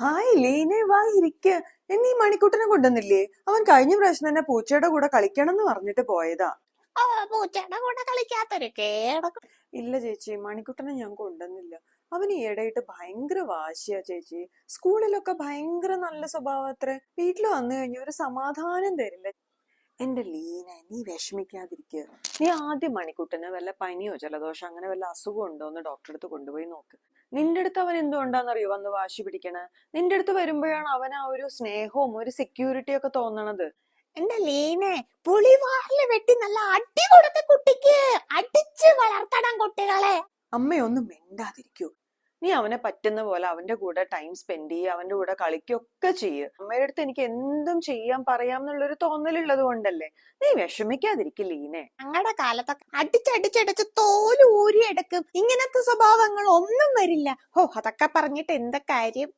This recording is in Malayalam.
ഹായ് ലീനെ, വാ ഇരിക്ക്. എന്നീ മണിക്കുട്ടനെ കൊണ്ടുവന്നില്ലേ? അവൻ കഴിഞ്ഞ പ്രാവശ്യം തന്നെ പൂച്ചയുടെ കൂടെ കളിക്കണം എന്ന് പറഞ്ഞിട്ട് പോയതാ. ഓ, പൂച്ചയുടെ കൂടെ കളിക്കാത്തൊരു കേടൊക്കെ. ഇല്ല ചേച്ചി, മണിക്കുട്ടനെ ഞാൻ കൊണ്ടുവന്നില്ല. അവന് ഈയിടെയായിട്ട് ഭയങ്കര വാശിയാ ചേച്ചി. സ്കൂളിലൊക്കെ ഭയങ്കര നല്ല സ്വഭാവത്രേ. വീട്ടിൽ വന്നു കഴിഞ്ഞ ഒരു സമാധാനം തരില്ല. എന്റെ ലീന, നീ വിഷമിക്കാതിരിക്കുക. നീ ആദ്യം മണിക്കുട്ടന് വല്ല പനിയോ ജലദോഷം അങ്ങനെ വല്ല അസുഖം ഉണ്ടോ എന്ന് ഡോക്ടറെ അടുത്ത് കൊണ്ടുപോയി നോക്ക്. നിന്റെ അടുത്ത് അവൻ എന്തുകൊണ്ടാന്നറിയോ വന്ന് വാശി പിടിക്കണ? നിന്റെ അടുത്ത് വരുമ്പോഴാണ് അവൻ ആ ഒരു സ്നേഹവും ഒരു സെക്യൂരിറ്റി ഒക്കെ തോന്നണത്. എന്റെ ലീനെ, പുളിവാറില് വെട്ടി നല്ല അടി കൊടുത്ത കുട്ടിക്ക് അടിച്ച് വളർത്തണം കുട്ടികളെ. അമ്മയൊന്നും മിണ്ടാതിരിക്കൂ. നീ അവനെ പറ്റുന്ന പോലെ അവന്റെ കൂടെ ടൈം സ്പെൻഡ് ചെയ്യുക, അവന്റെ കൂടെ കളിക്കുകയൊക്കെ ചെയ്യുക. അമ്മയുടെ അടുത്ത് എനിക്ക് എന്തും ചെയ്യാൻ പറയാം എന്നുള്ളൊരു തോന്നലുള്ളത് കൊണ്ടല്ലേ. നീ വിഷമിക്കാതിരിക്കില്ല ലീനെ. ഞങ്ങളുടെ കാലത്തൊക്കെ അടിച്ചടിച്ചടിച്ച് തോല് ഊരിയെടുക്കും. ഇങ്ങനത്തെ സ്വഭാവങ്ങൾ ഒന്നും വരില്ല. ഓ, അതൊക്കെ പറഞ്ഞിട്ട് എന്താ കാര്യം?